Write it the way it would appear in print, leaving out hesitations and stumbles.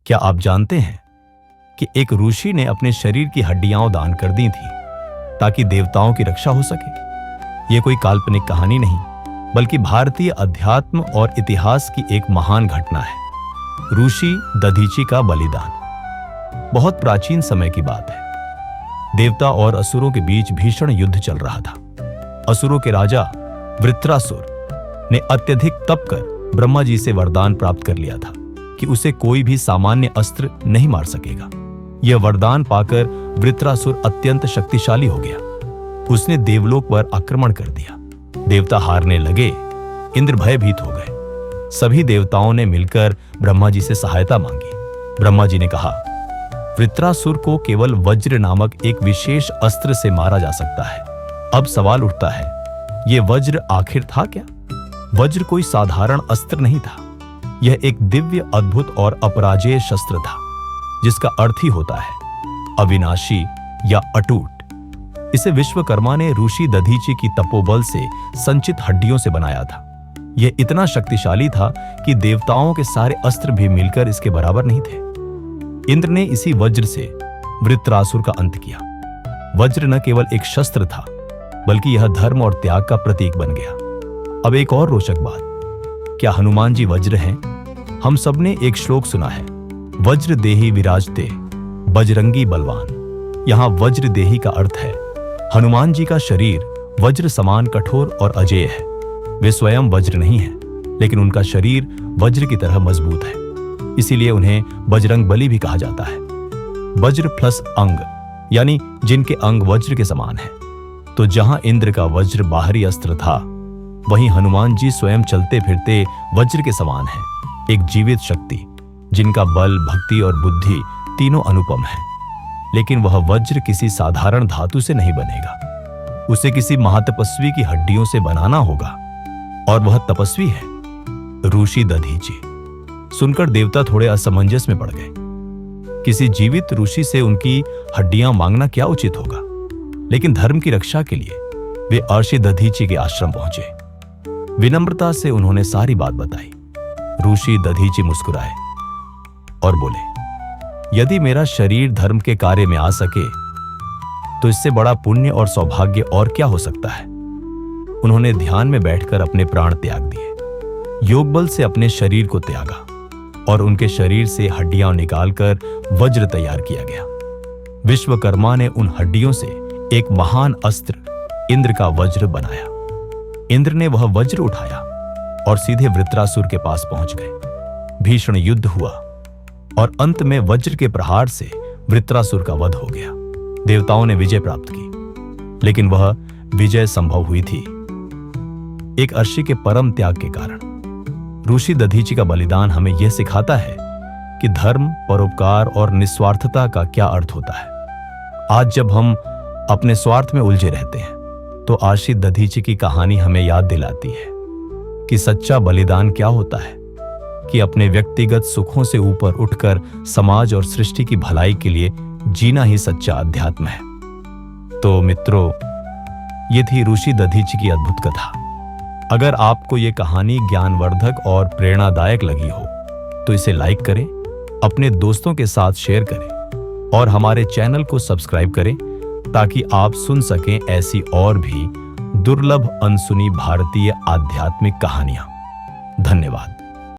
क्या आप जानते हैं कि एक ऋषि ने अपने शरीर की हड्डियां दान कर दी थी ताकि देवताओं की रक्षा हो सके। यह कोई काल्पनिक कहानी नहीं, बल्कि भारतीय अध्यात्म और इतिहास की एक महान घटना है। ऋषि दधीचि का बलिदान। बहुत प्राचीन समय की बात है। देवता और असुरों के बीच भीषण युद्ध चल रहा था। असुरों के राजा वृत्रासुर ने अत्यधिक तप कर ब्रह्मा जी से वरदान प्राप्त कर लिया था कि उसे कोई भी सामान्य अस्त्र नहीं मार सकेगा। यह वरदान पाकर वृत्रासुर अत्यंत शक्तिशाली हो गया। उसने देवलोक पर आक्रमण कर दिया। देवता हारने लगे। इंद्र भयभीत हो गए। सभी देवताओं ने मिलकर ब्रह्मा जी से सहायता मांगी। ब्रह्मा जी ने कहा, वृत्रासुर को केवल वज्र नामक एक विशेष अस्त्र से मारा जा सकता है। अब सवाल उठता है, यह वज्र आखिर था क्या? वज्र कोई साधारण अस्त्र नहीं था। यह एक दिव्य, अद्भुत और अपराजेय शस्त्र था, जिसका अर्थ ही होता है अविनाशी या अटूट। इसे विश्वकर्मा ने ऋषि दधीचि की तपोबल से संचित हड्डियों से बनाया था। यह इतना शक्तिशाली था कि देवताओं के सारे अस्त्र भी मिलकर इसके बराबर नहीं थे। इंद्र ने इसी वज्र से वृत्रासुर का अंत किया। वज्र न केवल एक शस्त्र था, बल्कि यह धर्म और त्याग का प्रतीक बन गया। अब एक और रोचक बात, क्या हनुमान जी वज्र हैं? हम सबने एक श्लोक सुना है, वज्र देहि विराजते बजरंगी बलवान। यहां वज्र देहि का अर्थ है हनुमान जी का शरीर वज्र समान कठोर और अजेय है। वे स्वयं वज्र नहीं है, लेकिन उनका शरीर वज्र की तरह मजबूत है। इसीलिए उन्हें बजरंग बली भी कहा जाता है। वज्र प्लस अंग, यानी जिनके अंग वज्र के समान है। तो जहां इंद्र का वज्र बाहरी अस्त्र था, वहीं हनुमान जी स्वयं चलते फिरते वज्र के समान है, एक जीवित शक्ति जिनका बल, भक्ति और बुद्धि तीनों अनुपम है। लेकिन वह वज्र किसी साधारण धातु से नहीं बनेगा। उसे किसी महातपस्वी की हड्डियों से बनाना होगा, और वह तपस्वी है ऋषि दधीचि। सुनकर देवता थोड़े असमंजस में पड़ गए। किसी जीवित ऋषि से उनकी हड्डियां मांगना क्या उचित होगा? लेकिन धर्म की रक्षा के लिए वे ऋषि दधीचि के आश्रम पहुंचे। विनम्रता से उन्होंने सारी बात बताई। ऋषि दधीचि मुस्कुराए और बोले, यदि मेरा शरीर धर्म के कार्य में आ सके तो इससे बड़ा पुण्य और सौभाग्य और क्या हो सकता है। उन्होंने ध्यान में बैठकर अपने प्राण त्याग दिए। योग बल से अपने शरीर को त्यागा और उनके शरीर से हड्डियां निकालकर वज्र तैयार किया गया। विश्वकर्मा ने उन हड्डियों से एक महान अस्त्र इंद्र का वज्र बनाया। इंद्र ने वह वज्र उठाया और सीधे वृत्रासुर के पास पहुंच गए। भीषण युद्ध हुआ और अंत में वज्र के प्रहार से वृत्रासुर का वध हो गया। देवताओं ने विजय प्राप्त की, लेकिन वह विजय संभव हुई थी एक अर्षि के परम त्याग के कारण। ऋषि दधीचि का बलिदान हमें यह सिखाता है कि धर्म, परोपकार और निस्वार्थता का क्या अर्थ होता है। आज जब हम अपने स्वार्थ में उलझे रहते हैं, तो ऋषि दधीचि की कहानी हमें याद दिलाती है कि सच्चा बलिदान क्या होता है, कि अपने व्यक्तिगत सुखों से ऊपर उठकर समाज और सृष्टि की भलाई के लिए जीना ही सच्चा अध्यात्म है। तो मित्रों, ये थी ऋषि दधीचि की अद्भुत कथा। अगर आपको ये कहानी ज्ञानवर्धक और प्रेरणादायक लगी हो तो इसे लाइक करें, अपने दोस्तों के साथ शेयर करें और हमारे चैनल को सब्सक्राइब करें, ताकि आप सुन सकें ऐसी और भी दुर्लभ अनसुनी भारतीय आध्यात्मिक कहानियां। धन्यवाद।